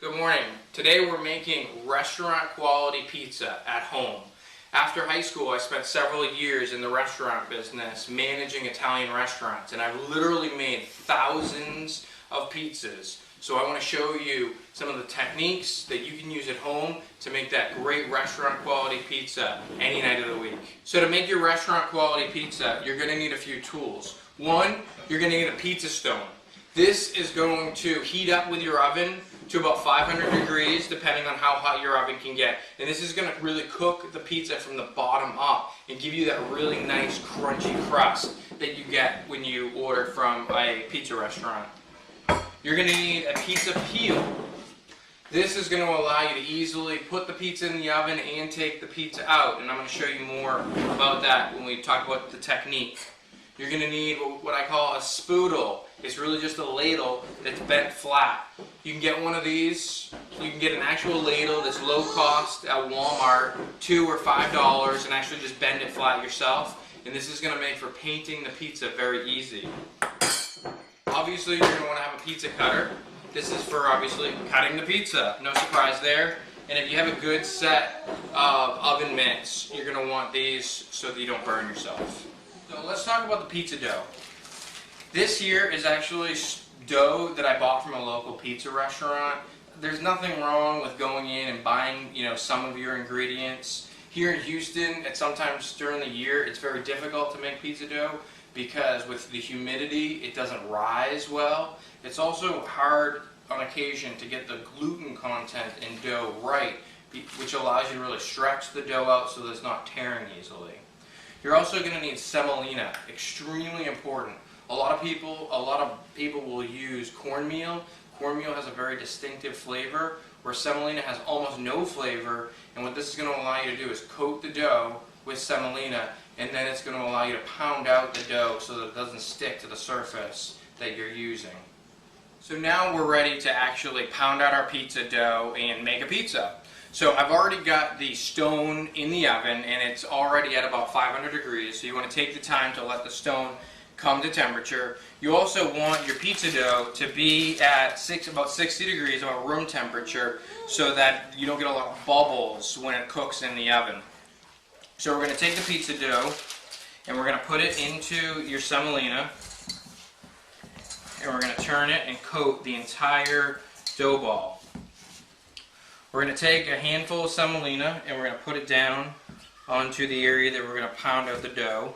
Good morning. Today we're making restaurant quality pizza at home. After high school I spent several years in the restaurant business managing Italian restaurants, and I've literally made thousands of pizzas. So I want to show you some of the techniques that you can use at home to make that great restaurant quality pizza any night of the week. So to make your restaurant quality pizza, you're going to need a few tools. One, you're going to need a pizza stone. This is going to heat up with your oven to about 500 degrees, depending on how hot your oven can get. And this is going to really cook the pizza from the bottom up and give you that really nice crunchy crust that you get when you order from a pizza restaurant. You're going to need a pizza peel. This is going to allow you to easily put the pizza in the oven and take the pizza out. And I'm going to show you more about that when we talk about the technique. You're going to need what I call a spoodle. It's really just a ladle that's bent flat. You can get one of these. You can get an actual ladle that's low cost at Walmart, $2 or $5, and actually just bend it flat yourself. And this is going to make for painting the pizza very easy. Obviously, you're going to want to have a pizza cutter. This is for obviously cutting the pizza. No surprise there. And if you have a good set of oven mitts, you're going to want these so that you don't burn yourself. So let's talk about the pizza dough. This here is actually dough that I bought from a local pizza restaurant. There's nothing wrong with going in and buying, some of your ingredients. Here in Houston, at sometimes during the year, it's very difficult to make pizza dough because with the humidity, it doesn't rise well. It's also hard on occasion to get the gluten content in dough right, which allows you to really stretch the dough out so that it's not tearing easily. You're also going to need semolina, extremely important. A lot of people will use cornmeal. Cornmeal has a very distinctive flavor, where semolina has almost no flavor. And what this is going to allow you to do is coat the dough with semolina, and then it's going to allow you to pound out the dough so that it doesn't stick to the surface that you're using. So now we're ready to actually pound out our pizza dough and make a pizza. So I've already got the stone in the oven, and it's already at about 500 degrees. So you want to take the time to let the stone come to temperature. You also want your pizza dough to be at about 60 degrees, about room temperature, so that you don't get a lot of bubbles when it cooks in the oven. So we're going to take the pizza dough and we're going to put it into your semolina, and we're going to turn it and coat the entire dough ball. We're going to take a handful of semolina and we're going to put it down onto the area that we're going to pound out the dough.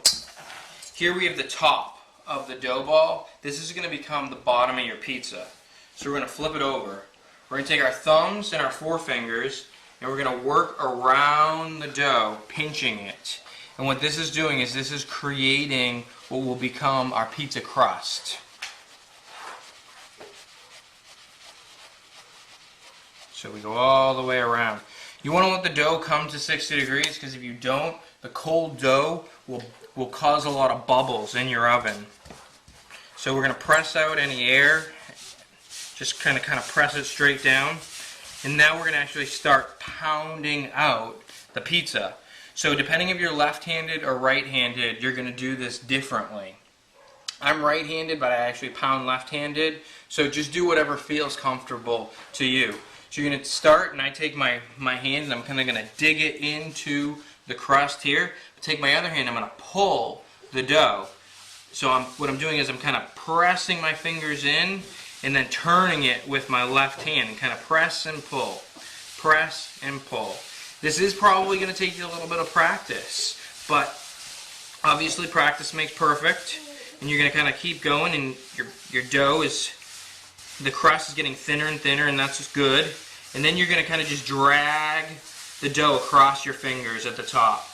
Here we have the top of the dough ball. This is going to become the bottom of your pizza. So we're going to flip it over. We're going to take our thumbs and our forefingers and we're going to work around the dough, pinching it. And what this is doing is this is creating what will become our pizza crust. So we go all the way around. You want to let the dough come to 60 degrees because if you don't, the cold dough will cause a lot of bubbles in your oven. So we're going to press out any air, just kind of press it straight down. And now we're going to actually start pounding out the pizza. So depending if you're left-handed or right-handed, you're going to do this differently. I'm right-handed, but I actually pound left-handed. So just do whatever feels comfortable to you. So you're going to start, and I take my hand and I'm kind of going to dig it into the crust here. Take my other hand, I'm going to pull the dough. So what I'm doing is I'm kind of pressing my fingers in and then turning it with my left hand and kind of press and pull. Press and pull. This is probably going to take you a little bit of practice, but obviously practice makes perfect. And you're going to kind of keep going, and your dough the crust is getting thinner and thinner, and that's just good. And then you're going to kind of just drag the dough across your fingers at the top.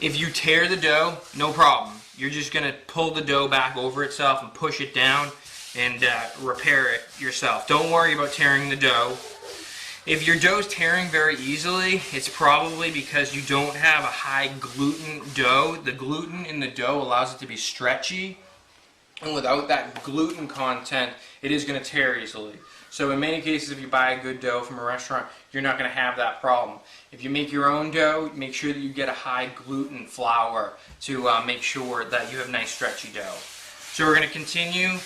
If you tear the dough, no problem. You're just going to pull the dough back over itself and push it down and repair it yourself. Don't worry about tearing the dough. If your dough's tearing very easily, it's probably because you don't have a high gluten dough. The gluten in the dough allows it to be stretchy, and without that gluten content, it is going to tear easily. So in many cases, if you buy a good dough from a restaurant, you're not going to have that problem. If you make your own dough, make sure that you get a high gluten flour to make sure that you have nice stretchy dough. So we're going to continue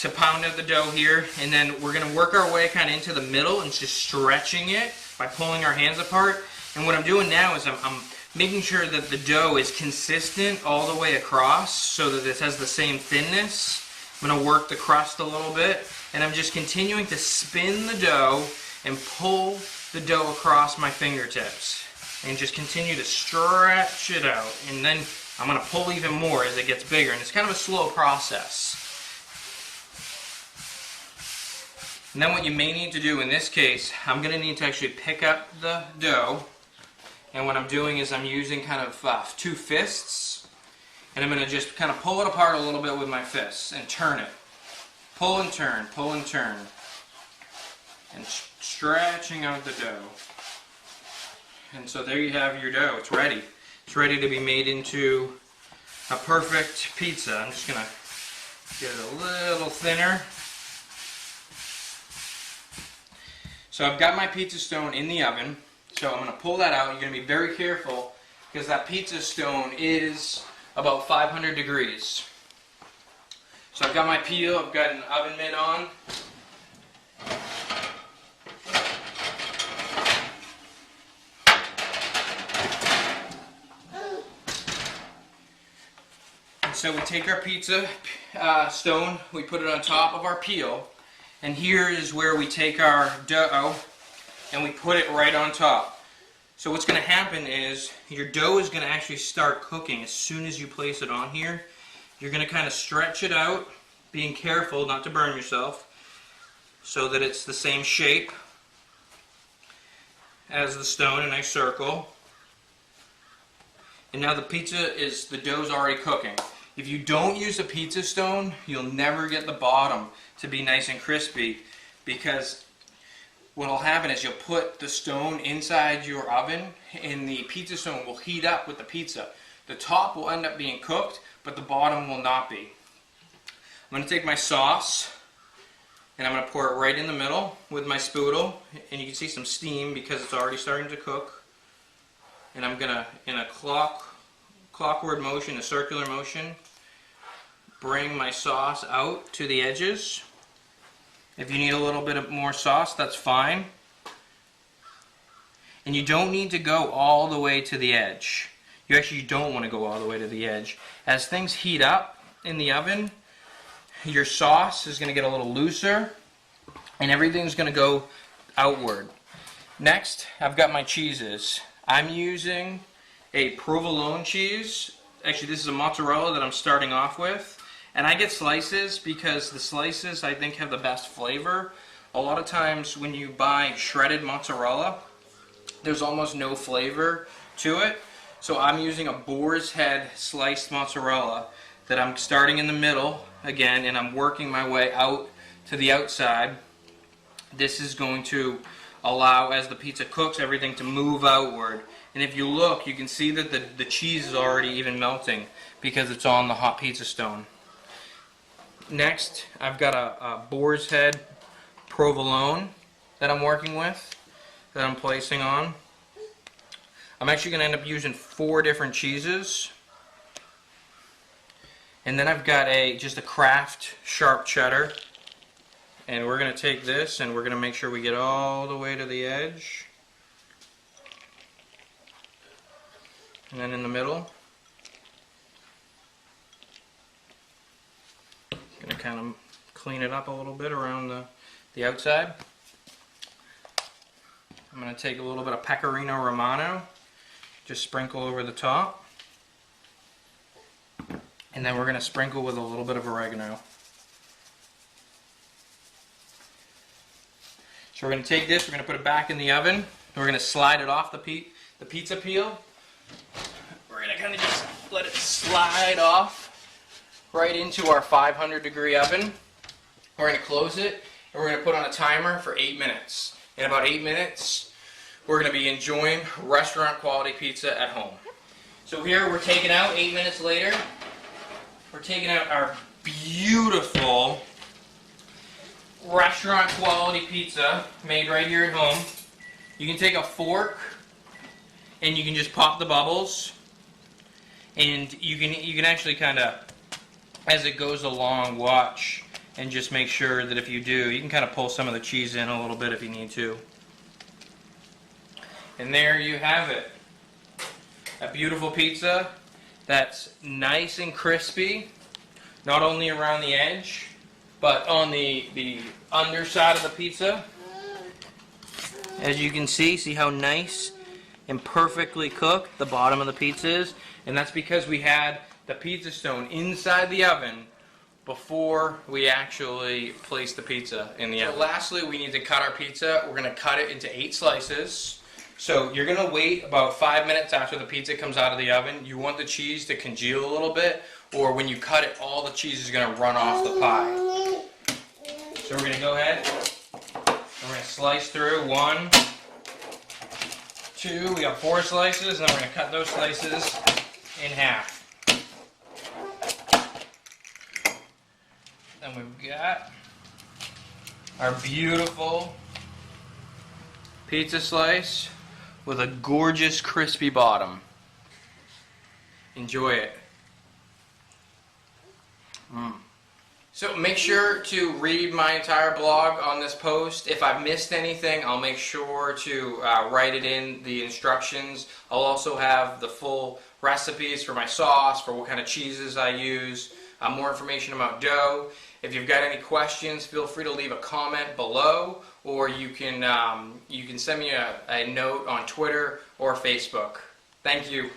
to pound out the dough here, and then we're going to work our way kind of into the middle and just stretching it by pulling our hands apart. And what I'm doing now is I'm making sure that the dough is consistent all the way across so that it has the same thinness. I'm going to work the crust a little bit, and I'm just continuing to spin the dough and pull the dough across my fingertips and just continue to stretch it out. And then I'm going to pull even more as it gets bigger, and it's kind of a slow process. And then what you may need to do in this case, I'm going to need to actually pick up the dough, and what I'm doing is I'm using kind of 2 fists, and I'm going to just kind of pull it apart a little bit with my fists and turn it. Pull and turn, and stretching out the dough. And so there you have your dough. It's ready. It's ready to be made into a perfect pizza. I'm just going to get it a little thinner. So I've got my pizza stone in the oven. So I'm going to pull that out. You're going to be very careful because that pizza stone is about 500 degrees. So I've got my peel. I've got an oven mitt on. So we take our pizza stone, we put it on top of our peel, and here is where we take our dough and we put it right on top. So what's going to happen is your dough is going to actually start cooking as soon as you place it on here. You're going to kind of stretch it out, being careful not to burn yourself, so that it's the same shape as the stone, a nice circle. And now the dough's already cooking. If you don't use a pizza stone, you'll never get the bottom to be nice and crispy, because what will happen is you'll put the stone inside your oven and the pizza stone will heat up with the pizza. The top will end up being cooked, but the bottom will not be. I'm going to take my sauce and I'm going to pour it right in the middle with my spoodle, and you can see some steam because it's already starting to cook. And I'm going to, in a clockward motion, a circular motion, bring my sauce out to the edges. If you need a little bit of more sauce, that's fine. And you don't need to go all the way to the edge. You actually don't want to go all the way to the edge. As things heat up in the oven, your sauce is going to get a little looser and everything's going to go outward. Next, I've got my cheeses. I'm using a provolone cheese. Actually, this is a mozzarella that I'm starting off with. And I get slices because the slices, I think, have the best flavor. A lot of times when you buy shredded mozzarella, there's almost no flavor to it. So I'm using a boar's head sliced mozzarella that I'm starting in the middle again, and I'm working my way out to the outside. This is going to allow, as the pizza cooks, everything to move outward. And if you look, you can see that the cheese is already even melting because it's on the hot pizza stone. Next, I've got a boar's head provolone that I'm working with, that I'm placing on. I'm actually going to end up using 4 different cheeses. And then I've got just a Kraft sharp cheddar. And we're going to take this and we're going to make sure we get all the way to the edge. And then in the middle. Going to kind of clean it up a little bit around the outside. I'm going to take a little bit of pecorino romano, just sprinkle over the top. And then we're going to sprinkle with a little bit of oregano. So we're going to take this, we're going to put it back in the oven. We're going to slide it off the pizza peel. We're going to kind of just let it slide off right into our 500 degree oven. We're going to close it and we're going to put on a timer for 8 minutes. In about 8 minutes, we're going to be enjoying restaurant quality pizza at home. So here we're taking out 8 minutes later. We're taking out our beautiful restaurant quality pizza made right here at home. You can take a fork and you can just pop the bubbles, and you can actually kind of, as it goes along, watch and just make sure that if you do, you can kind of pull some of the cheese in a little bit if you need to. And there you have it. A beautiful pizza that's nice and crispy, not only around the edge, but on the underside of the pizza. As you can see how nice and perfectly cooked the bottom of the pizza is. And that's because we had the pizza stone inside the oven before we actually placed the pizza in the oven. So lastly, we need to cut our pizza. We're going to cut it into 8 slices. So you're going to wait about 5 minutes after the pizza comes out of the oven. You want the cheese to congeal a little bit, or when you cut it, all the cheese is going to run off the pie. So we're going to go ahead. We're going to slice through 1, 2, we got 4 slices, and then we're going to cut those slices in half. Then we've got our beautiful pizza slice with a gorgeous crispy bottom. Enjoy it. So make sure to read my entire blog on this post. If I've missed anything, I'll make sure to write it in the instructions. I'll also have the full recipes for my sauce, for what kind of cheeses I use, more information about dough. If you've got any questions, feel free to leave a comment below, or you can send me a note on Twitter or Facebook. Thank you.